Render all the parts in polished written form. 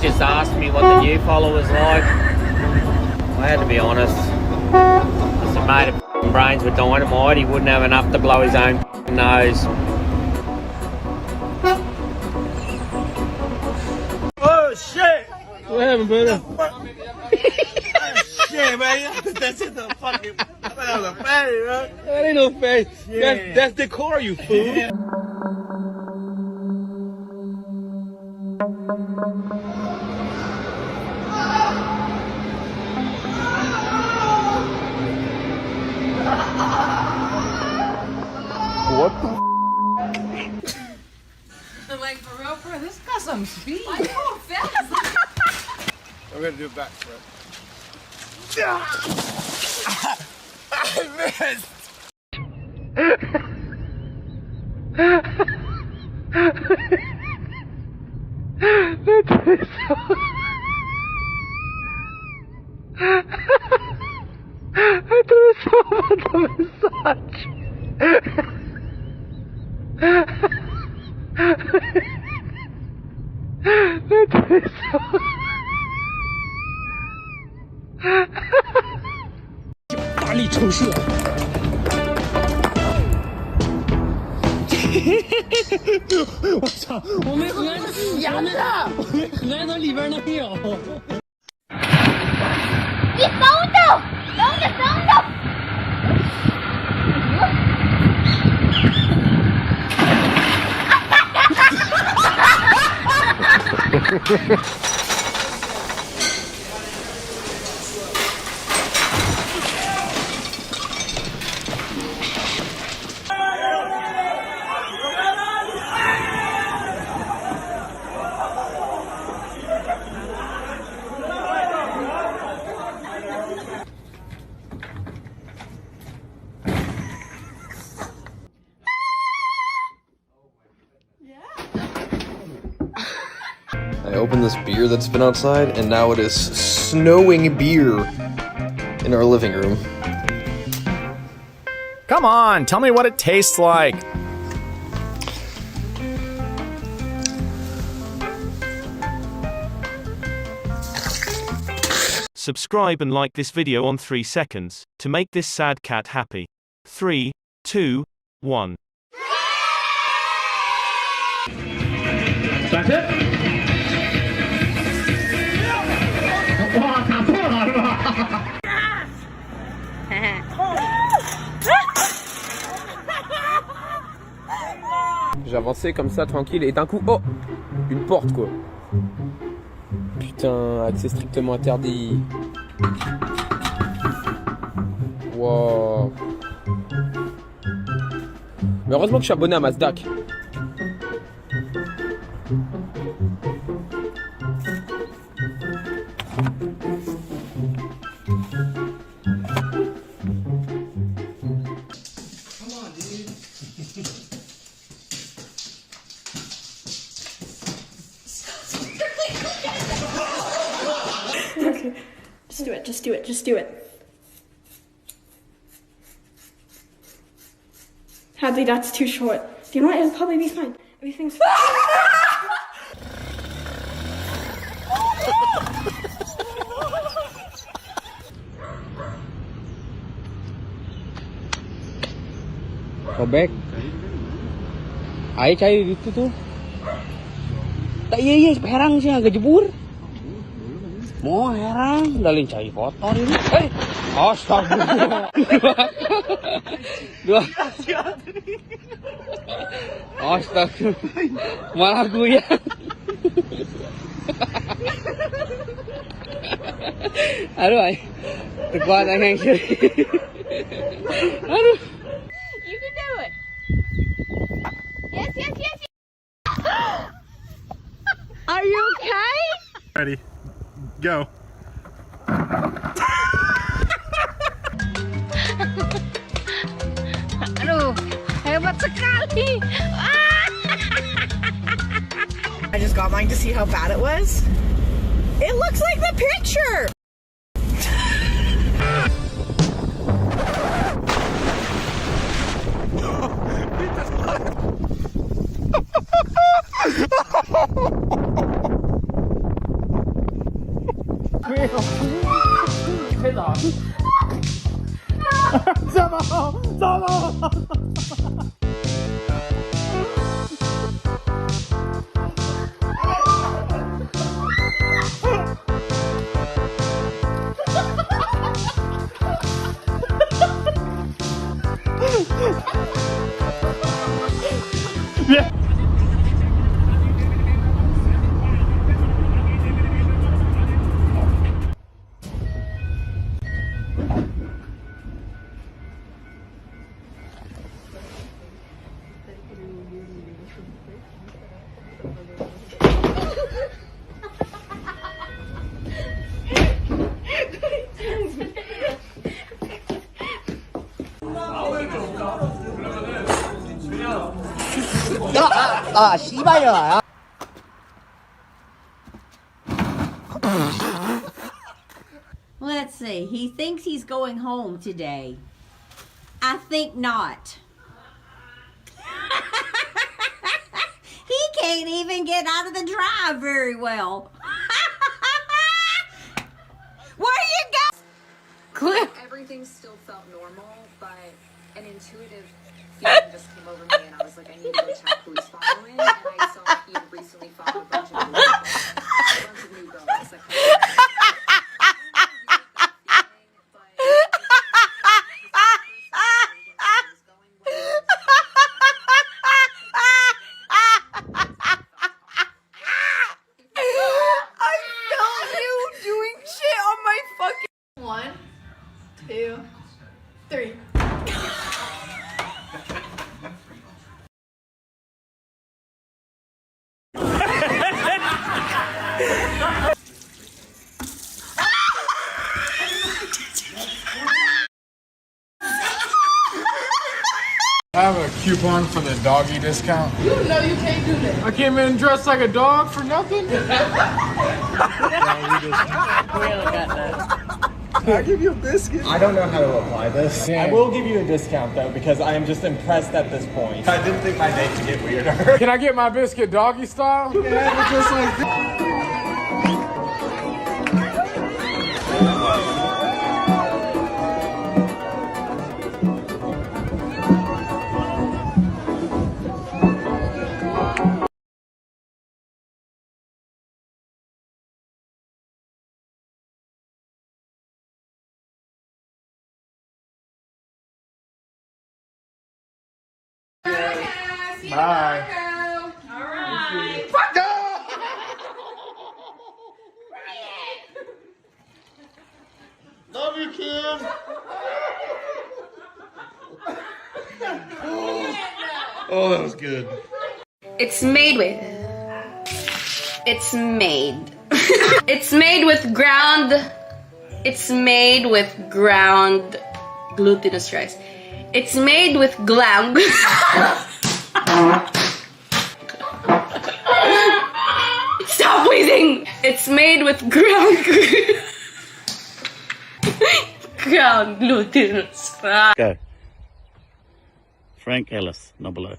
just asked me what the new follow was like. I had to be honest. If he made of brains with dynamite, he wouldn't have enough to blow his own nose. Oh shit! What happened, brother? Shit, man! That's just a fucking. I thought that was a fatty, bro. That ain't no face. Yeah. That's the car, you fool. What the? I'm like, for real, bro, this got some speed. Why you going fast? I'm gonna do it back, bro. I missed! I opened this beer that's been outside, and now it is snowing beer in our living room. Come on, tell me what it tastes like. Subscribe and like this video on 3 seconds to make this sad cat happy. 3, 2, 1. That's it? 哇，打错了是吧？ J'avançais comme ça, tranquille, et d'un coup, oh! Une porte, quoi. Putain, accès strictement interdit. Wow. Mais heureusement que je suis abonné à Mazdak. Okay, just do it, just do it, just do it. Hadley, that's too short. Do you know what? It'll probably be fine. Everything's fine. Robek. Air cair gitu tuh. Tak iya herang sih agak jebur. Mau herang, dalin cair kotor ini. Astagfirullah. Dua. Astagfirullah. Malah gue ya. Aduh, ay. Kekuatan yang sih. Aduh. You can do it. Yes, yes, yes. Are you okay? Ready. Go. Aduh, hebat sekali. I just got mine to see how bad it was. It looks like the picture! 씨발이야. Let's see. He thinks he's going home today. I think not. He can't even get out of the drive very well. Where you go? Cliff. Everything still felt normal, but an intuitive feeling just came over me, and I was like, I need to go check who he's following. And I saw he had recently followed a bunch of new girls. Like, I have a coupon for the doggy discount. You know you can't do that. I came in dressed like a dog for nothing. Really got that. Can I give you a biscuit? I don't know how to apply this. Yeah. I will give you a discount though because I am just impressed at this point. I didn't think my day could get weirder. Can I get my biscuit doggy style? Yeah, just like this. Bye. All right. Love you, Kim. Oh, that was good. it's made with glutinous rice. It's made with ground stop wheezing. It's made with ground glutinous rice. Go. Frank Ellis, no blood.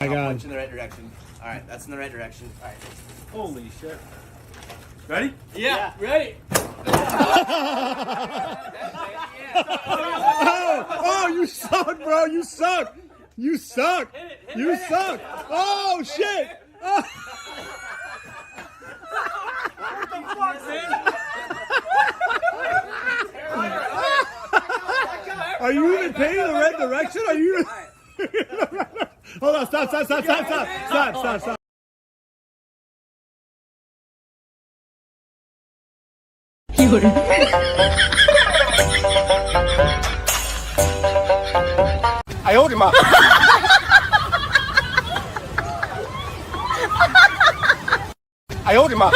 I got punch in the right direction. All right, that's in the right direction. All right. Holy shit. Ready? Yeah, ready. Oh, you suck, bro. You suck. You suck. You suck. Oh, shit. Oh. Are you even paying the right direction? Are you? Hold on, stop. I owed him up. I owed him up.